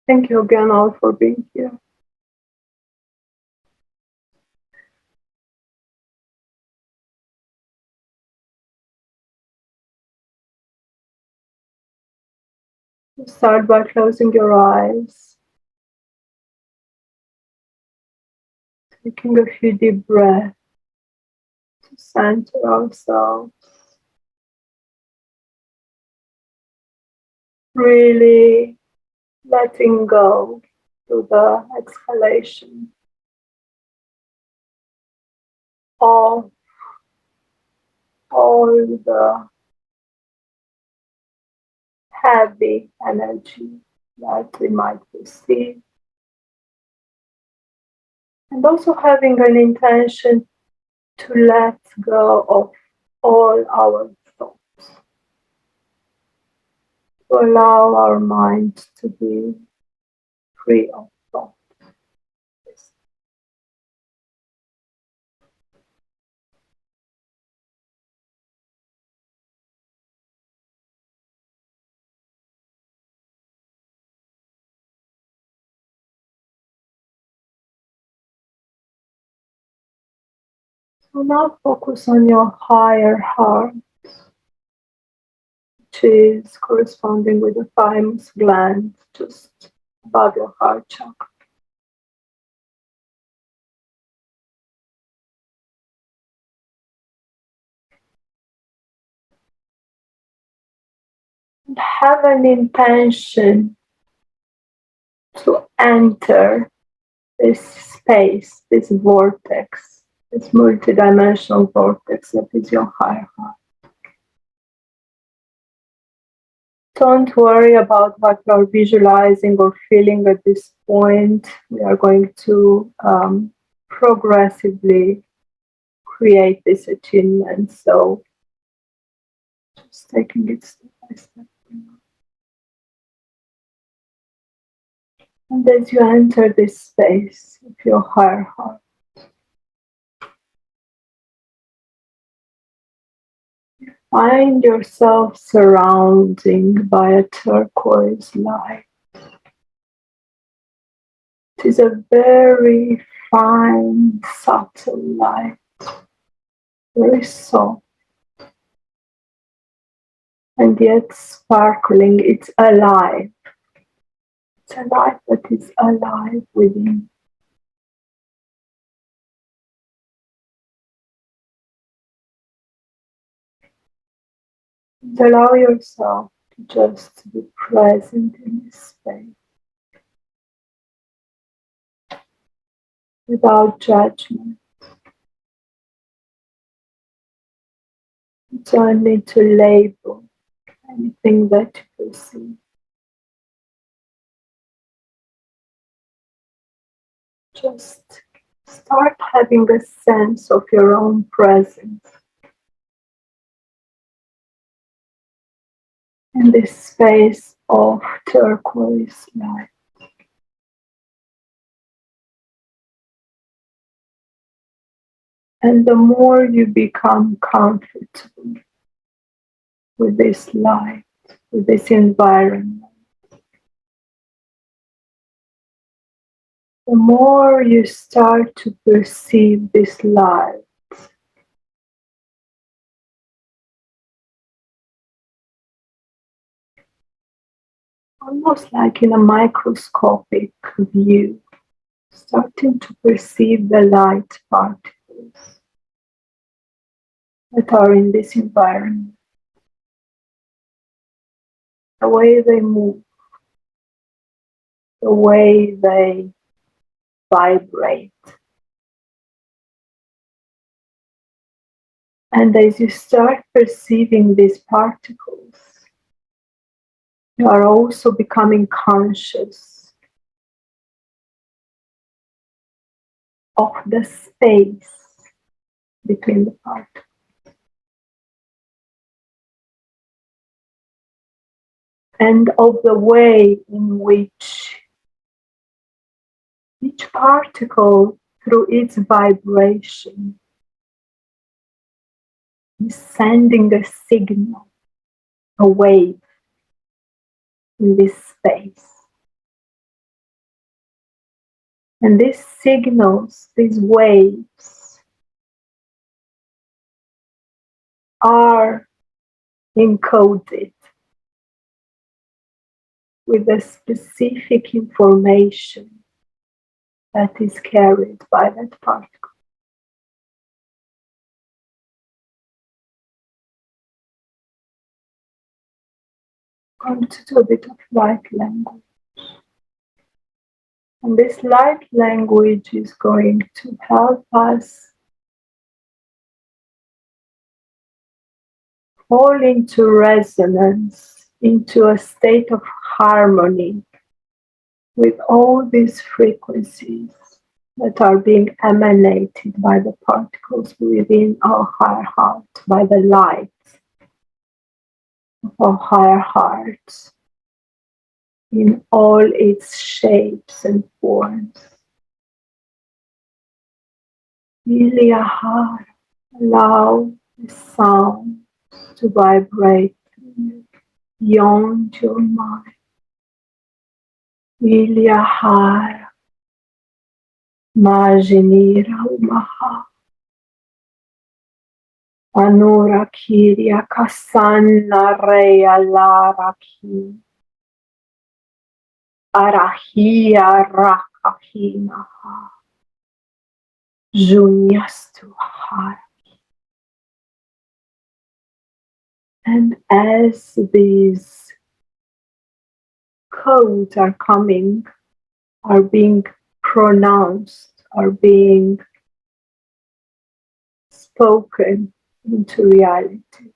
Thank you again all for being here. Start by closing your eyes, taking a few deep breaths to center ourselves. Really letting go to the exhalation of all the heavy energy that we might receive. And also having an intention to let go of all our thoughts, to allow our mind to be free of thoughts. So now focus on your higher heart, which is corresponding with the thymus gland just above your heart chakra. And have an intention to enter this space, this vortex, this multidimensional vortex that is your higher heart. Don't worry about what you are visualizing or feeling at this point. We are going to progressively create this attunement. So just taking it step by step. And as you enter this space of your higher heart, find yourself surrounded by a turquoise light. It is a very fine, subtle light, very soft, and yet sparkling. It's alive. It's a light that is alive within. And allow yourself to just be present in this space without judgment. You don't need to label anything that you perceive. Just start having a sense of your own presence in this space of turquoise light. And the more you become comfortable with this light, with this environment, the more you start to perceive this light almost like in a microscopic view, starting to perceive the light particles that are in this environment, the way they move, the way they vibrate. And as you start perceiving these particles, you are also becoming conscious of the space between the particles. And of the way in which each particle, through its vibration, is sending a signal, a wave in this space. And these signals, these waves, are encoded with a specific information that is carried by that particle. I'm going to do a bit of light language. And this light language is going to help us fall into resonance, into a state of harmony with all these frequencies that are being emanated by the particles within our higher heart, by the light of our higher hearts in all its shapes and forms. Iliyahara, allow the sound to vibrate through you, beyond your mind. Iliyahara, Majinira Umaha, Anura Kiria Kasana Reya Laraki, Arahia Rakahinaha, Junyastuhara. And as these codes are coming, are being pronounced, are being spoken into reality,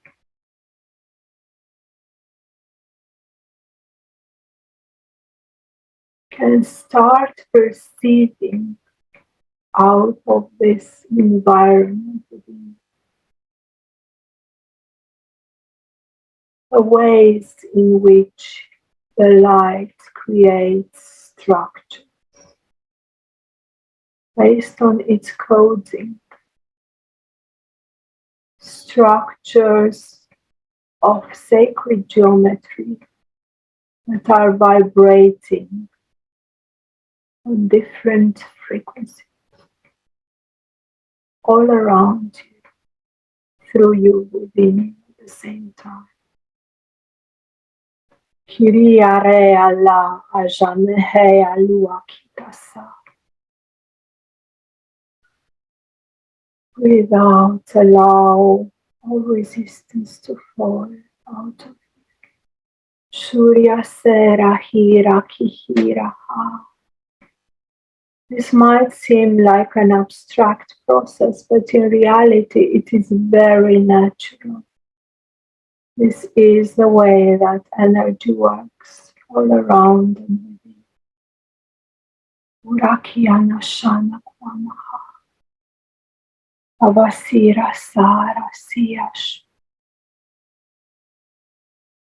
can start perceiving out of this environment the ways in which the light creates structure based on its coding, structures of sacred geometry that are vibrating on different frequencies all around you, through you, within you at the same time. Kiriya Rea La Ajanehea Lua Kitasa. Breathe out, allow all resistance to fall out of you. Surya Sera Hira Kihira Ha. This might seem like an abstract process, but in reality it is very natural. This is the way that energy works all around and within. Urakiana Shana Kwamaha. Avasira Sara Siyash.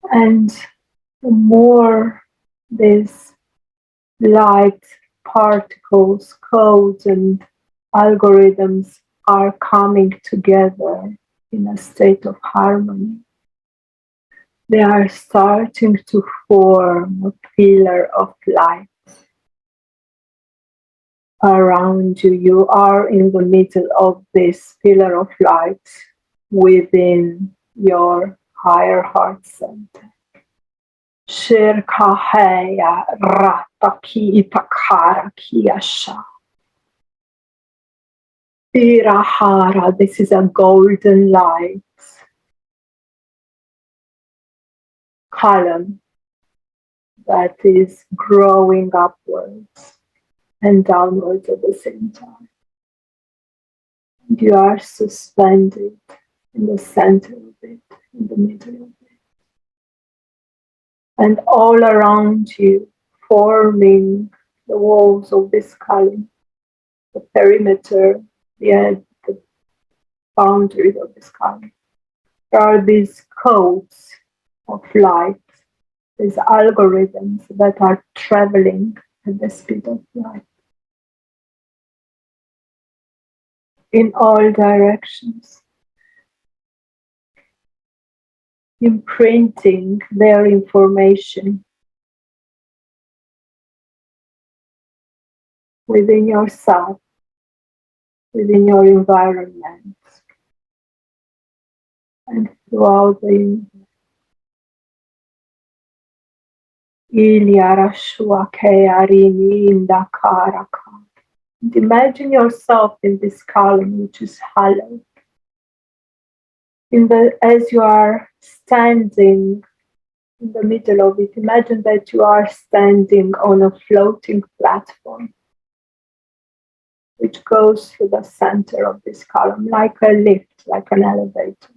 And the more these light particles, codes, and algorithms are coming together in a state of harmony, they are starting to form a pillar of light around you. You are in the middle of this pillar of light within your higher heart center. Shirkaheya Rataki Itakara Kiyasha. Irahara, this is a golden light column that is growing upwards and downwards at the same time. And you are suspended in the center of it, in the middle of it. And all around you, forming the walls of this column, the perimeter, the boundaries of this column, there are these codes of light, these algorithms that are traveling at the speed of light in all directions, imprinting their information within yourself, within your environment, and throughout the Ilyarashua Kearini Indakaraka. And imagine yourself in this column which is hollow. As you are standing in the middle of it, imagine that you are standing on a floating platform which goes through the center of this column, like a lift, like an elevator.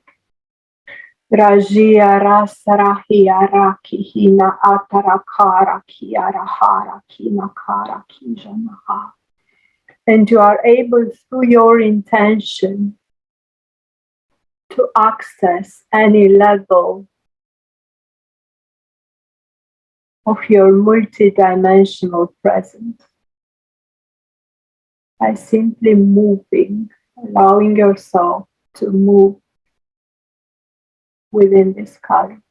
Rajia Rasarahia Rakihina Atarakara Kiarahara Kinakara Kijanaha. And you are able, through your intention, to access any level of your multidimensional presence by simply moving, allowing yourself to move within this color.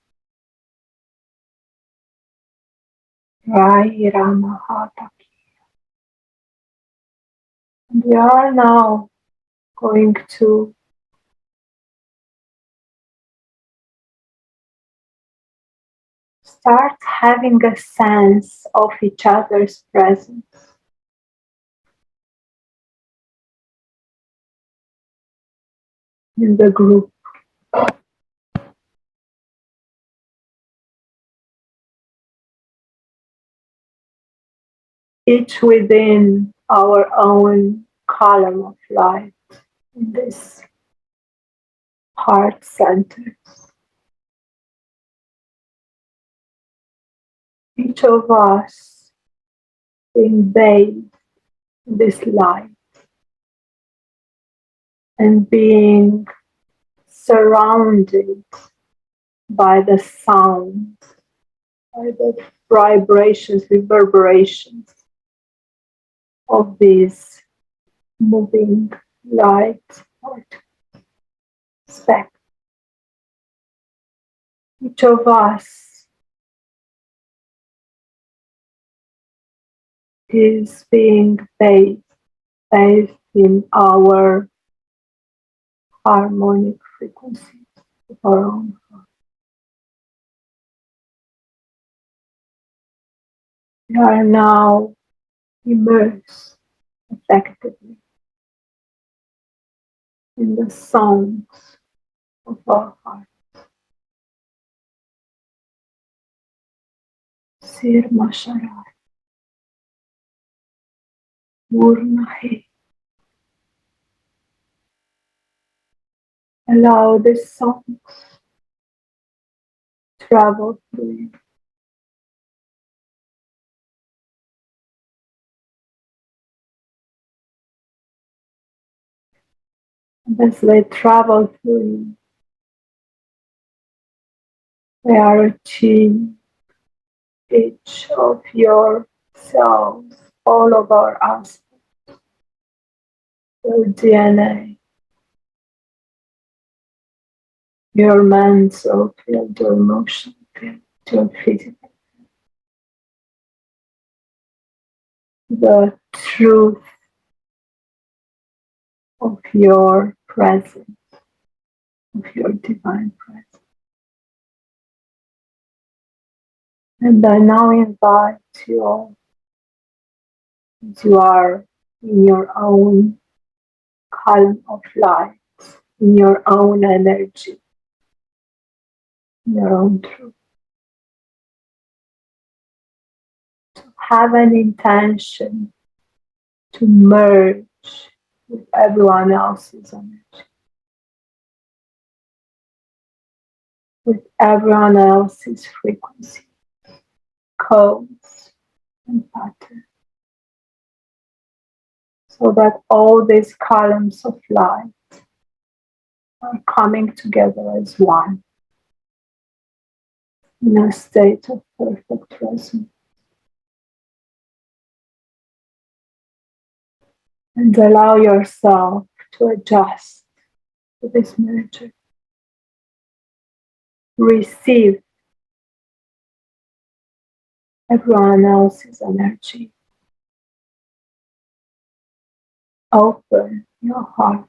And we are now going to start having a sense of each other's presence. In the group. Each within our own column of light in this heart center. Each of us being bathed in this light and being surrounded by the sound, by the vibrations, reverberations of these moving light speck. Each of us is being bathed in our harmonic frequencies of our own heart. We are now immersed effectively in the sounds of our heart. Sir Masharai, Murnahe. Allow this song to travel through you. And as they travel through you, they are attuned each of your cells, all of our aspects, your DNA, your mental field, your emotional field, your physical, the truth of your presence, of your divine presence. And I now invite you all, as you are in your own column of light, in your own energy, in your own truth, to have an intention to merge with everyone else's energy, with everyone else's frequency, codes, and patterns, so that all these columns of light are coming together as one in a state of perfect presence. And allow yourself to adjust to this merger. Receive everyone else's energy open your heart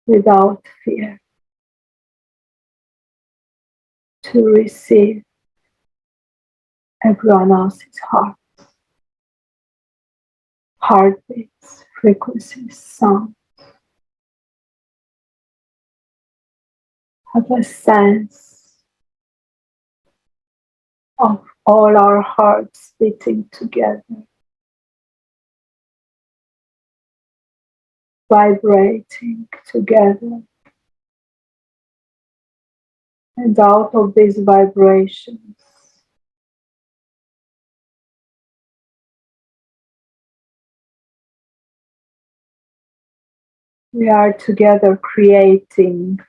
without fear to receive everyone else's heartbeats, frequencies, sound. Have a sense of all our hearts beating together, vibrating together. And out of these vibrations, we are together creating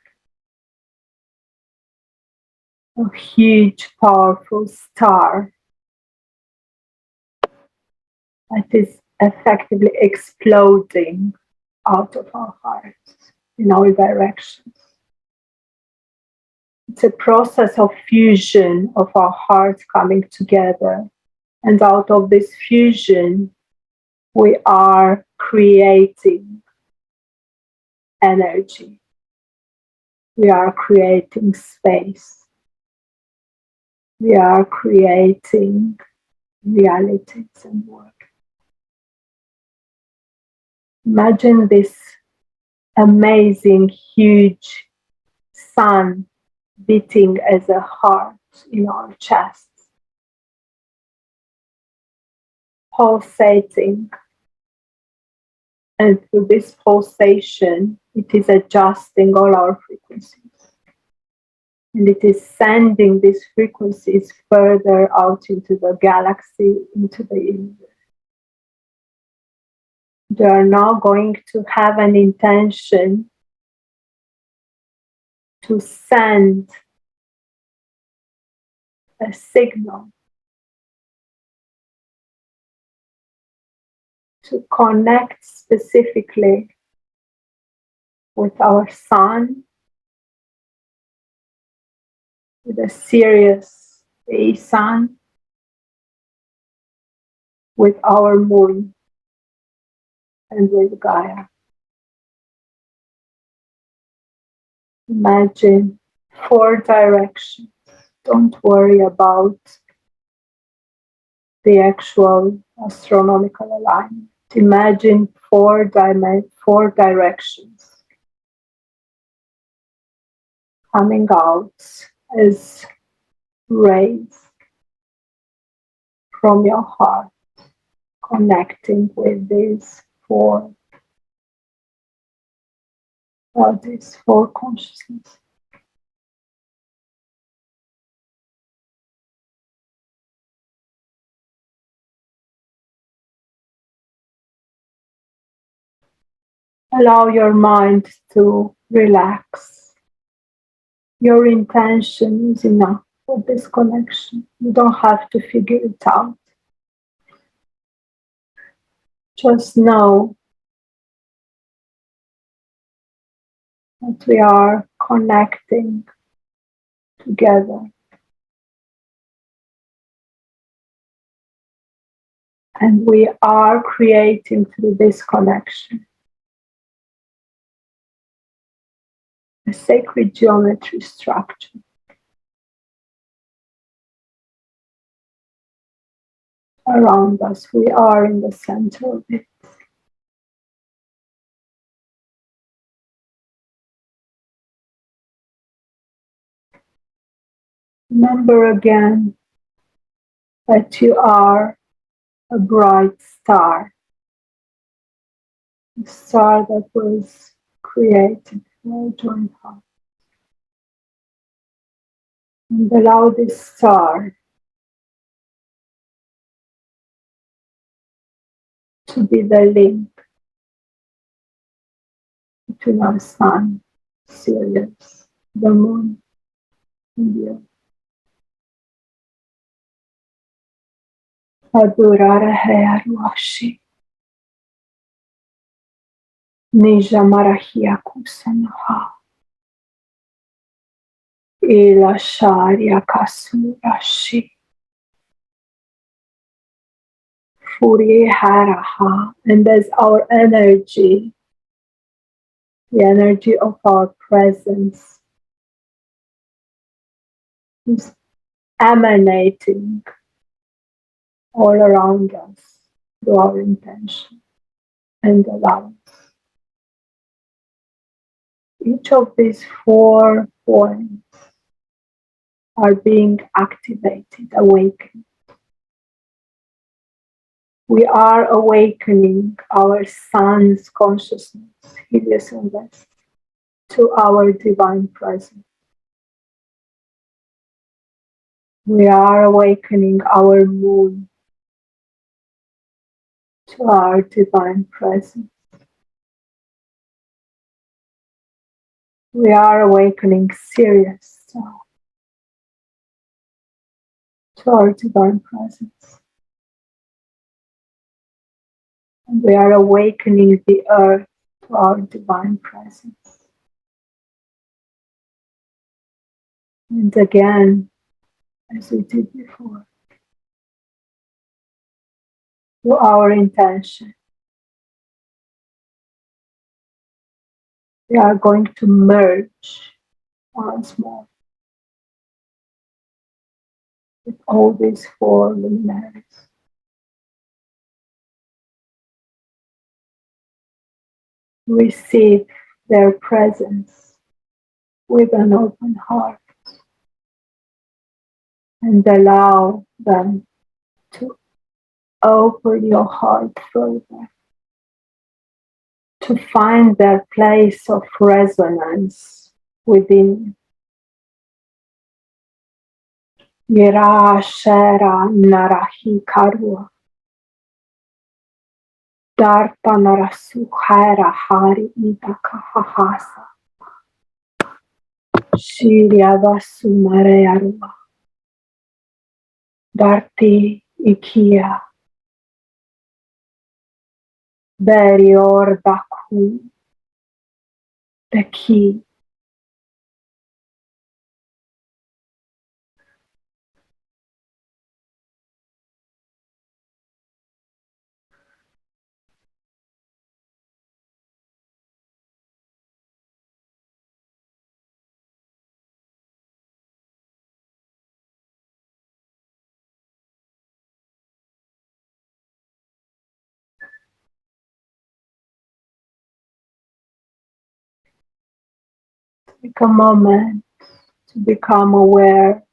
a huge, powerful star that is effectively exploding out of our hearts in all directions. It's a process of fusion of our hearts coming together. And out of this fusion, we are creating energy. We are creating space. We are creating realities and work. Imagine this amazing, huge sun beating as a heart in our chests, pulsating. And through this pulsation, it is adjusting all our frequencies. And it is sending these frequencies further out into the galaxy, into the universe. They are now going to have an intention to send a signal to connect specifically with our sun, with a Sirius A sun, with our moon, and with Gaia. Imagine 4 directions. Don't worry about the actual astronomical alignment. Imagine 4 directions coming out as rays from your heart, connecting with these 4 bodies, 4 consciousness. Allow your mind to relax. Your intention is enough for this connection. You don't have to figure it out. Just know that we are connecting together. And we are creating through this connection a sacred geometry structure. Around us, we are in the center of it. Remember again that you are a bright star, a star that was created for a joint heart. And allow this star to be the link between our sun, Sirius, the moon, and the earth. Adorara Hea Ruashi. Nija Marahia Kusanaha. Ila Sharia Kasurashi. Furiharaha, and as our energy, the energy of our presence, is emanating all around us through our intention and allowance. Each of these 4 points are being activated, awakened. We are awakening our sun's consciousness, Helios and West, to our divine presence. We are awakening our moon to our divine presence. We are awakening Sirius to our divine presence. And we are awakening the earth to our divine presence. And again, as we did before, through our intention, we are going to merge once more with all these 4 luminaries. Receive their presence with an open heart and allow them to open your heart further, to find their place of resonance within you. Yera Shera Narahi Karua Darpa Narasuhara Hari Idaka Hahasa Shirya Vasu Marearua Darti Ikia Berior Daku the key. Take a moment to become aware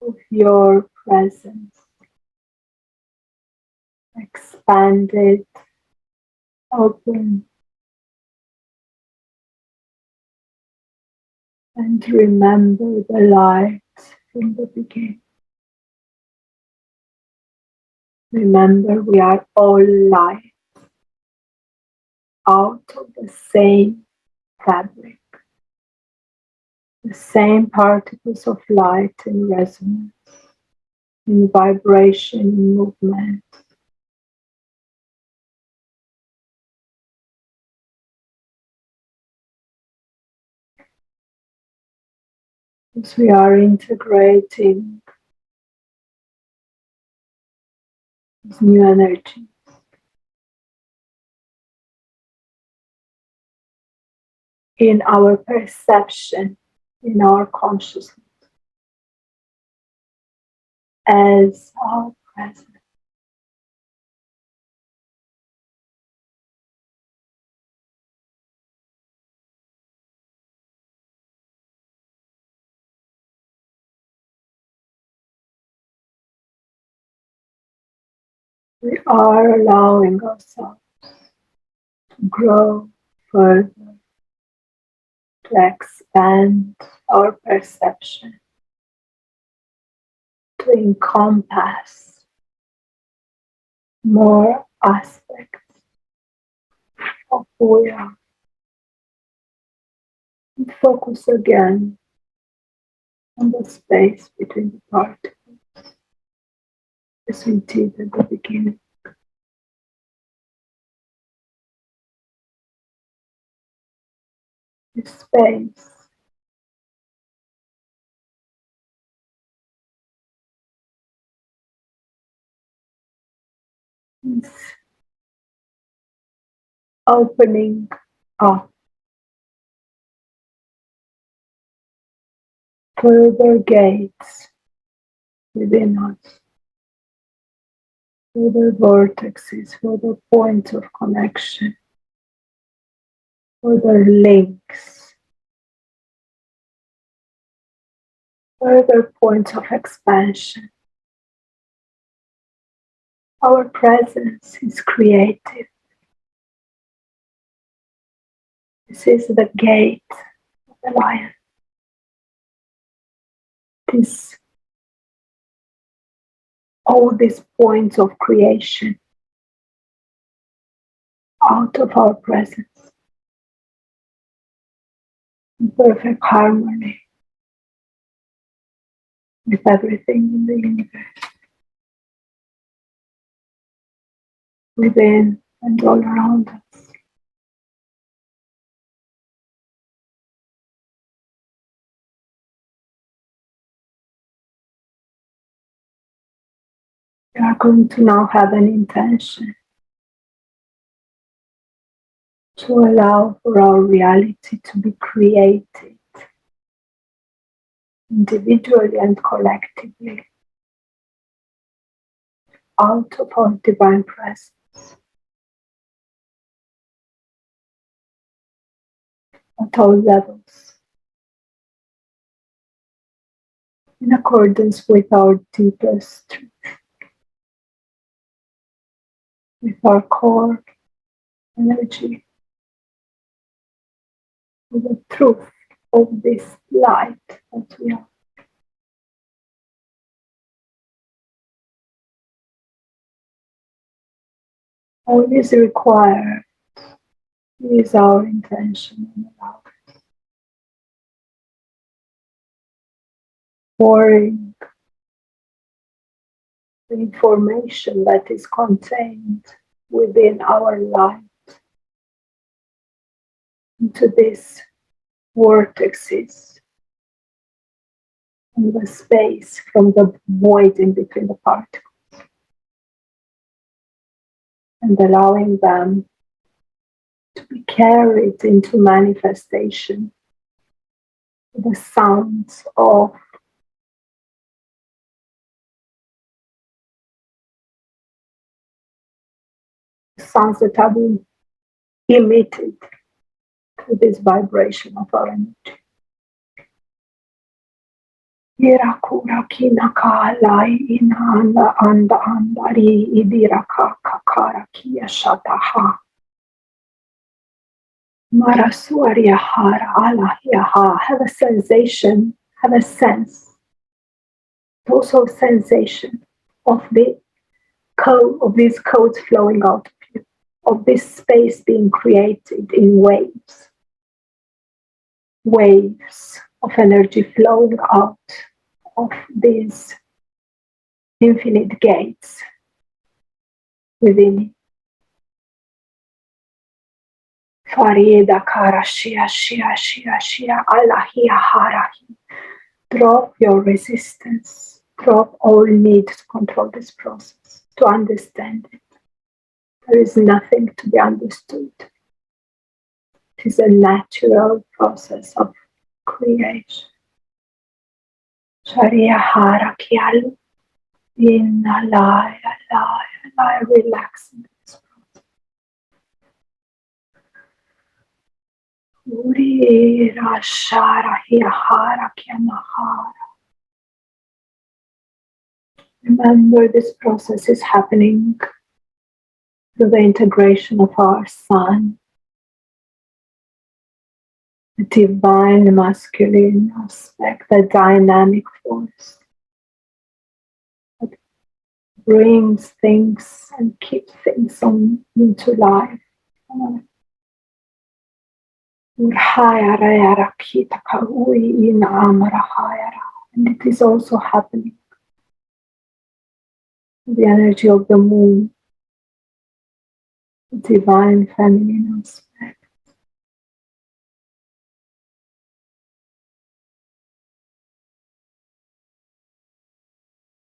of your presence, expanded, open, and remember the light from the beginning. Remember, we are all light out of the same fabric, the same particles of light in resonance, in vibration, in movement. As we are integrating this new energy in our perception, in our consciousness, as our presence. We are allowing ourselves to grow further, to expand our perception, to encompass more aspects of who we are. And focus again on the space between the particles, as we did at the beginning. The space means opening up further gates within us, further vortexes, further points of connection, further links, further points of expansion. Our presence is creative. This is the gate of the lion. This, all these points of creation out of our presence, in perfect harmony with everything in the universe, within and all around us. We are going to now have an intention to allow for our reality to be created individually and collectively out of our divine presence at all levels, in accordance with our deepest truth, with our core energy, with the truth of this light that we are. All is required is our intention and our pouring the information that is contained within our life into these vortexes and the space from the void in between the particles, and allowing them to be carried into manifestation. The sounds of sounds that are being emitted through this vibration of our energy. Irakura kinaka lai inanda anda andari idiraka kakara kia shataha. Marasuaria hara alahiaha. Have a sensation, have a sense, also sensation of the code, of these codes flowing out of you, of this space being created in waves, waves of energy flowing out of these infinite gates within you. Farida kara shia shia shia shia alahia harahi. Drop your resistance. Drop all need to control this process, to understand it. There is nothing to be understood. It is a natural process of creation. Sharia hara kialu. In alai, relaxing this process. Uri rashara hiahara kiamahara. Remember, this process is happening through the integration of our sun, the divine masculine aspect, the dynamic force that brings things and keeps things on into life. And it is also happening with the energy of the moon, the divine feminine aspect.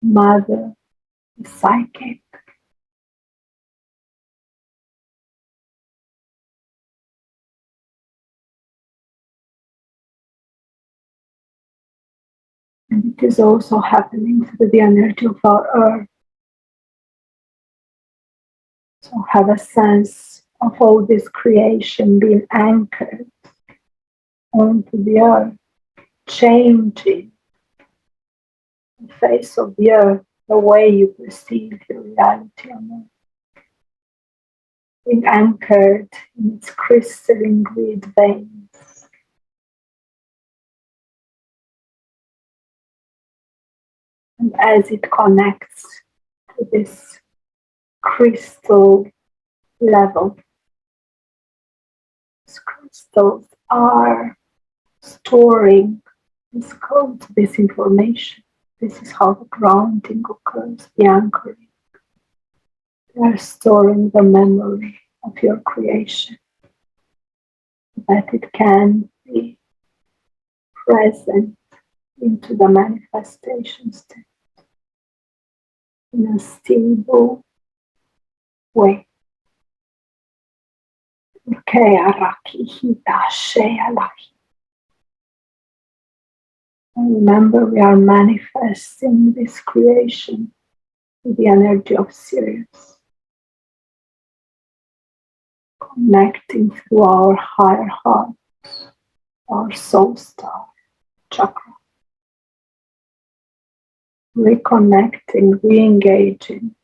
Mother, the psychic, And it is also happening through the energy of our earth. So have a sense of all this creation being anchored onto the earth, changing the face of the earth, the way you perceive your reality on earth, being anchored in its crystalline grid veins. And as it connects to this crystal level, these crystals are storing this code, this information. This is how the grounding occurs, the anchoring. They are storing the memory of your creation, that it can be present into the manifestation state in a stable way. And remember, we are manifesting this creation with the energy of Sirius, connecting through our higher heart, our soul star chakra, reconnecting, re-engaging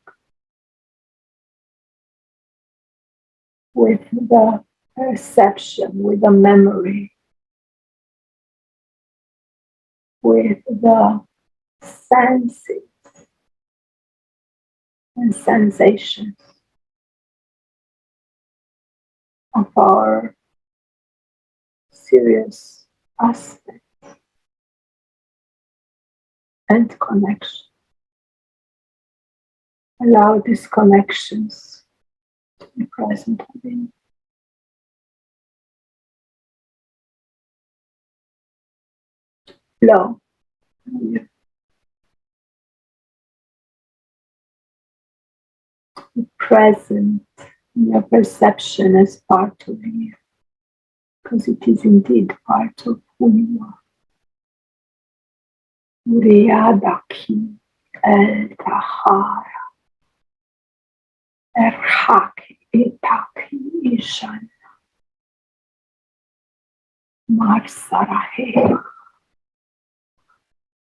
with the perception, with the memory, with the senses and sensations of our serious aspect and connection. Allow these connections to be present within. Flow. Be present in your perception as part of you, because it is indeed part of who you are. Uriadaki el Tahara Erhaki Itaki Ishan Marsarahe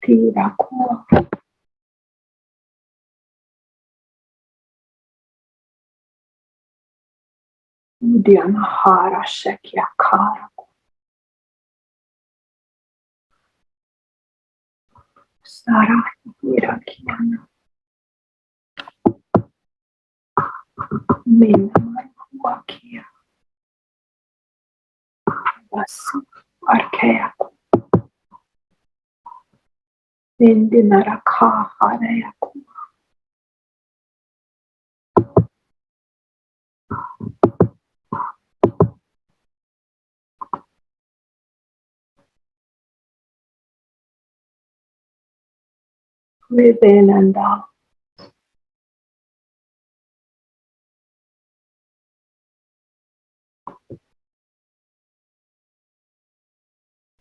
Tirakua Udianahara Shekyakara Sara Irakiana Minamakia Vasu Arkea Indinaraka Hareaku. Breathe in and out.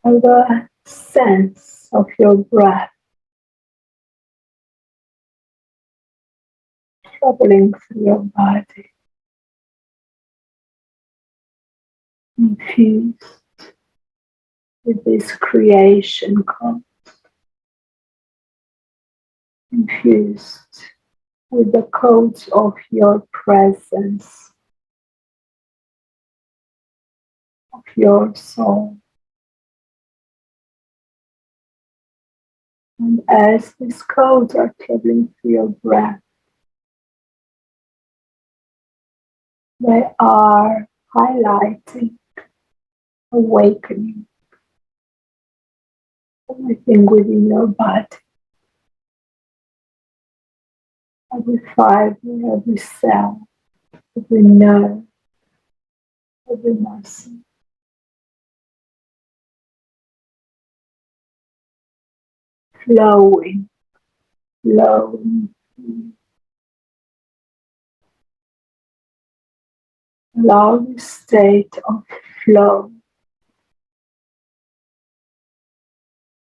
And the sense of your breath traveling through your body, infused with this creation code, infused with the codes of your presence, of your soul. And as these codes are traveling through your breath, they are highlighting, awakening everything within your body, every fiber, every cell, every nerve, every muscle. Flowing, flowing. Allow the state of flow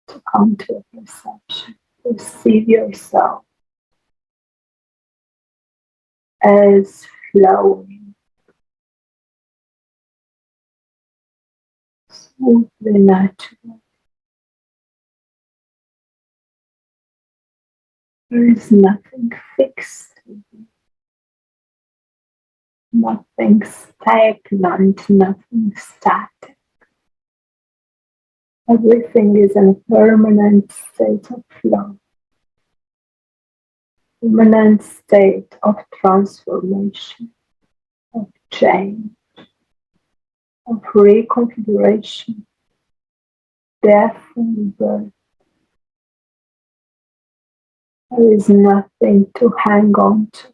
to come to a perception. Perceive yourself as flowing smoothly, natural. There is nothing fixed, nothing stagnant, nothing static. Everything is in a permanent state of flow, permanent state of transformation, of change, of reconfiguration, death and birth. There is nothing to hang on to.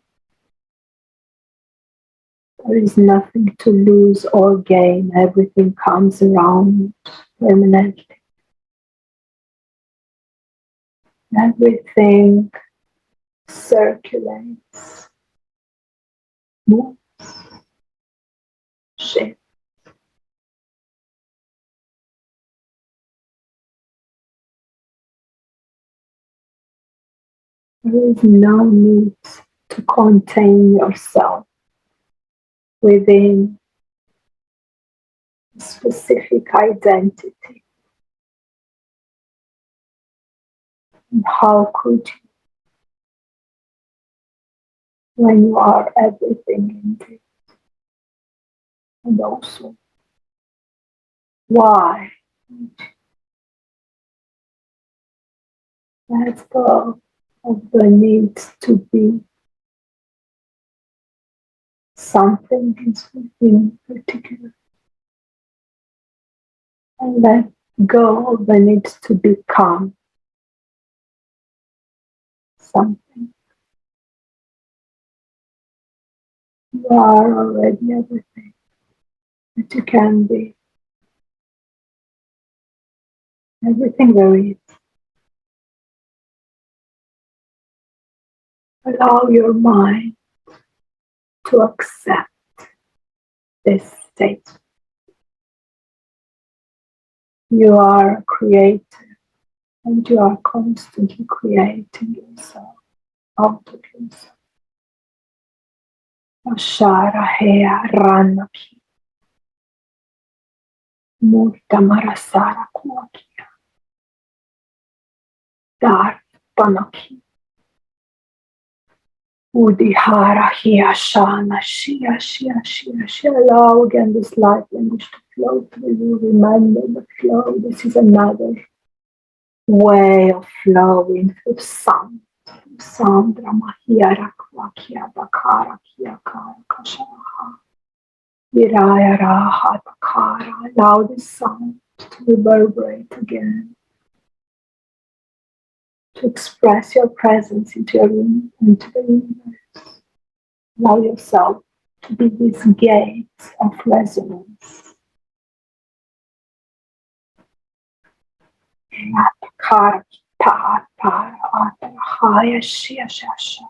There is nothing to lose or gain. Everything comes around permanently. Everything circulates, moves, shifts. There is no need to contain yourself within a specific identity. And how could you when you are everything indeed? And also, why? Let go of the need to be something is in particular. And let go of the need to become something. You are already everything that you can be. Everything there is. Allow your mind to accept this state. You are a creator and you are constantly creating yourself out of yourself. Ashara hea ranaki. Murta marasara kuakia. Dar panaki. Udihara hia shana shia shia shia shia. Allow again this light language to flow through you. Remember the flow. This is another way of flowing through sound. Sound Ramahia Rakwakia Bakara Kiakara Kasharaha. Iraya Raha Bakara. Allow this sound to reverberate again. To express your presence into your room, into the universe. Allow yourself to be these gates of resonance. Bakara Kita Para Atarahaya Shia Shasha.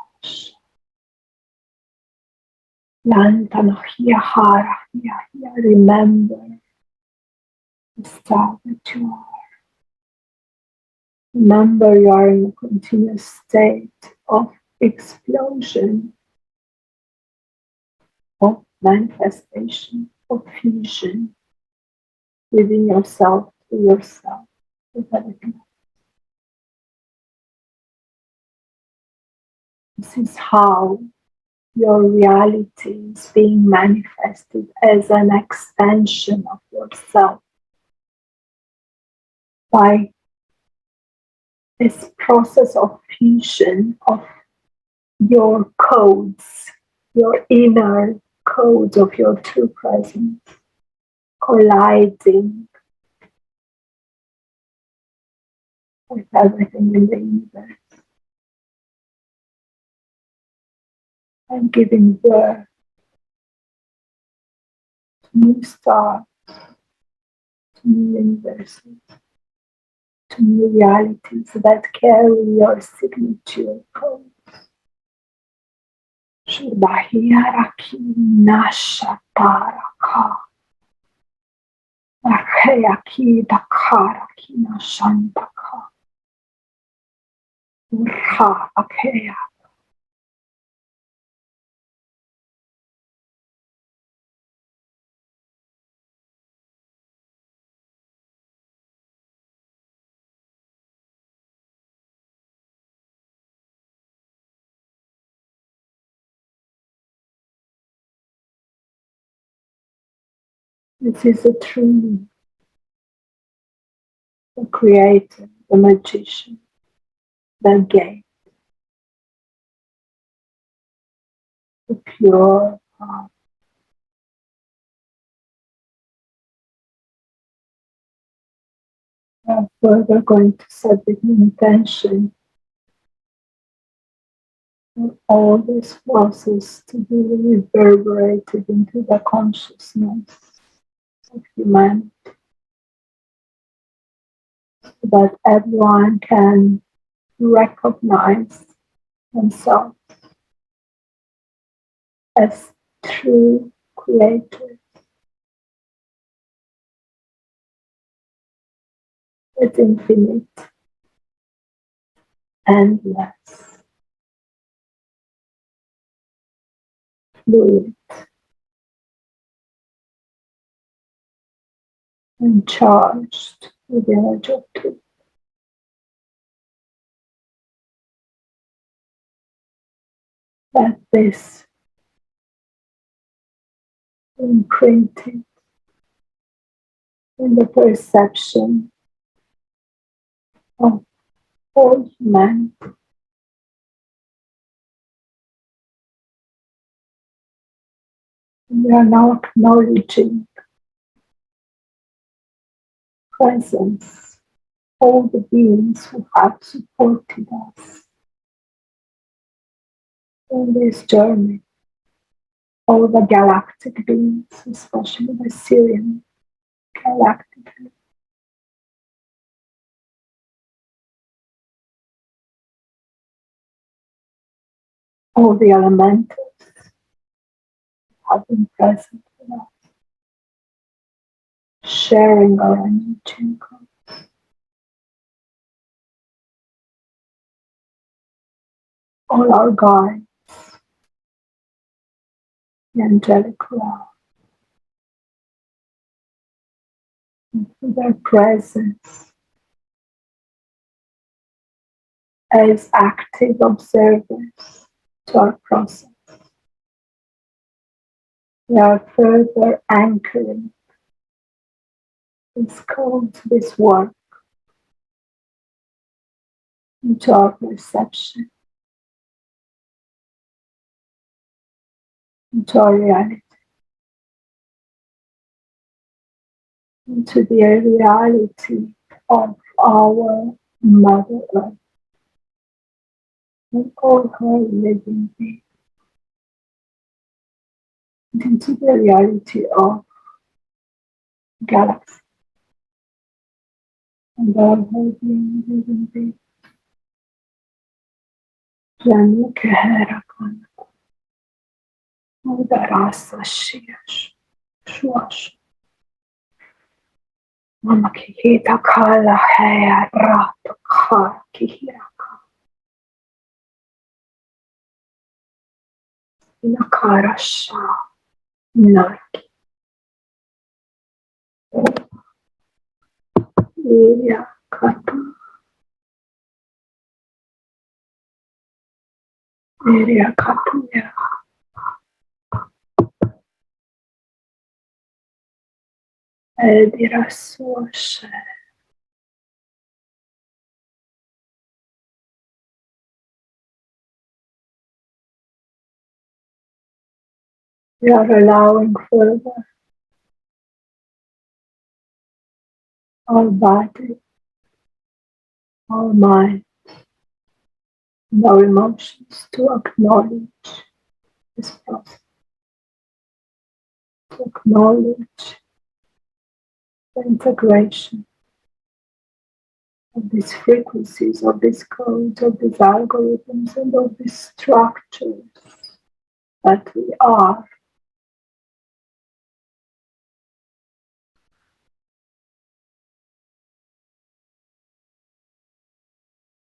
Lantanahia Hara Hia. Remember the star that you are. Remember you are in a continuous state of explosion, of manifestation, of fusion within yourself, to yourself, with everything. This is how your reality is being manifested as an extension of yourself by this process of fusion of your codes, your inner codes of your true presence, colliding with everything in the universe and giving birth to new stars, to new universes, to new realities that carry your signature code. Shubahiraki Nashataraka Arheaki Dakaraki Nashantaka Urha Akea. This is the true, the creator, the magician, the gate, the pure heart. I'm further going to set the intention for all this process to be reverberated into the consciousness of humanity, so that everyone can recognize themselves as true creators. It's infinite, endless, fluid, and charged with the energy of truth. That this imprinted in the perception of all humanity. We are now acknowledging presence, all the beings who have supported us in this journey, all the galactic beings, especially the Syrian galactic, all the elementals have been present with us, sharing our energy, all our guides, the angelic realm, with their presence as active observers to our process. We are further anchoring this code, this work into our perception, into our reality, into the reality of our Mother Earth and all her living beings, and into the reality of galaxy and all her living beings. Janu Kehera Kana, Udarasa Shiash, Shuash. Mama kihita kala hea rato ka kihiraka. Inakara sha narki. Iria katu. Iria katu ya. Edira suashe. We are allowing further our body, our mind, and our emotions to acknowledge this process, to acknowledge the integration of these frequencies, of these codes, of these algorithms, and of these structures that we are.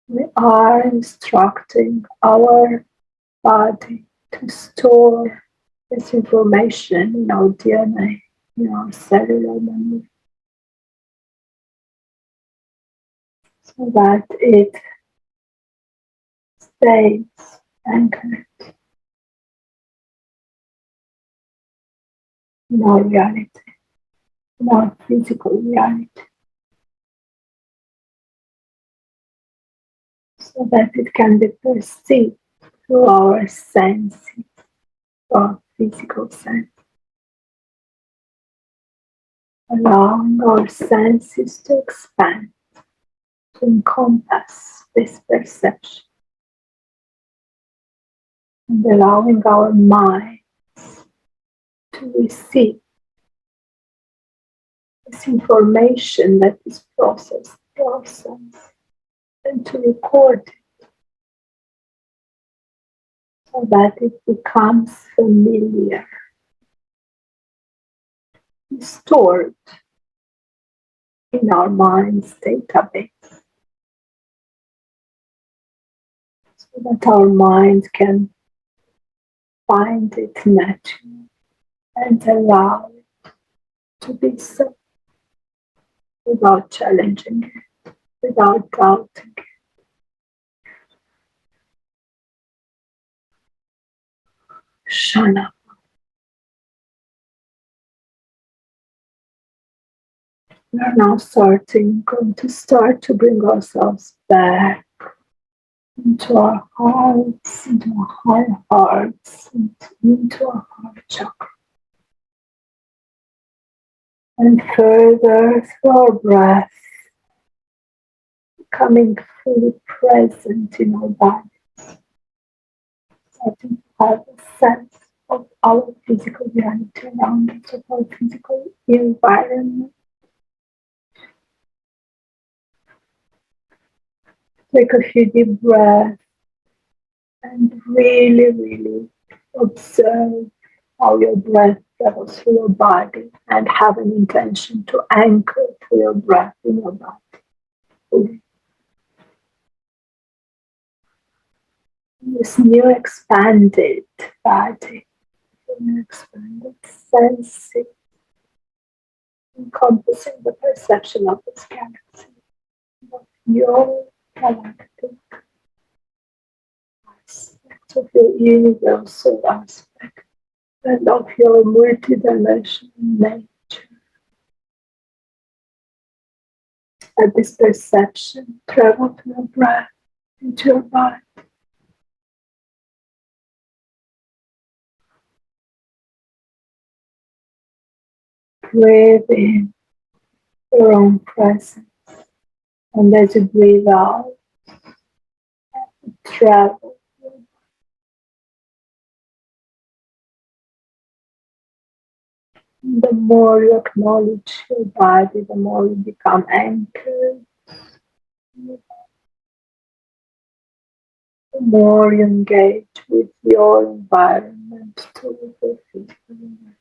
We are instructing our body to store this information in our DNA, in our cellular memory, so that it stays anchored in our reality, in our physical reality, so that it can be perceived through our senses, our physical sense, allowing our senses to expand, to encompass this perception, and allowing our mind to receive this information that is processed through our sense and to record it so that it becomes familiar, stored in our mind's database, so that our mind can find it natural and allow it to be so without challenging it, without doubting it. Shana. We are now going to start to bring ourselves back into our hearts, into our high hearts, into our heart chakra. And further through our breath, becoming fully present in our bodies, starting to have a sense of our physical reality around us, of our physical environment. Take a few deep breaths and really observe how your breath travels through your body and have an intention to anchor to your breath in your body. This new expanded body, new expanded sensing, encompassing the perception of this galaxy, of your galactic aspect, of your universal aspect, and of your multidimensional nature. Let this perception travel to your breath, into your body. Breathe in your own presence, and as you breathe out, travel. The more you acknowledge your body, the more you become anchored. The more you engage with your environment, to the physical environment.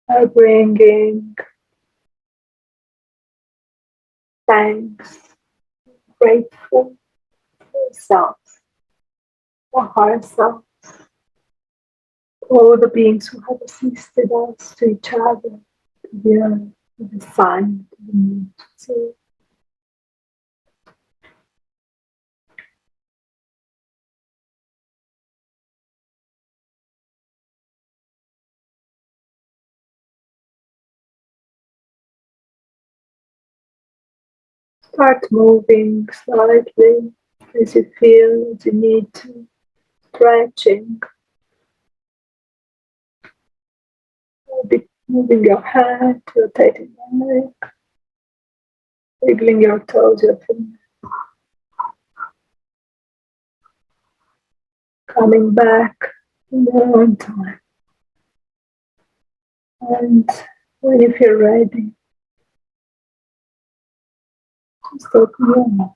By bringing thanks, grateful for yourself, for ourselves, all the beings who have assisted us, to each other, to the earth, to the sun, to the moon. So start moving slightly as you feel, as you need to, stretching, moving your head, rotating your neck, wiggling your toes, your fingers, coming back in your own time. And when you feel ready, just open your mouth.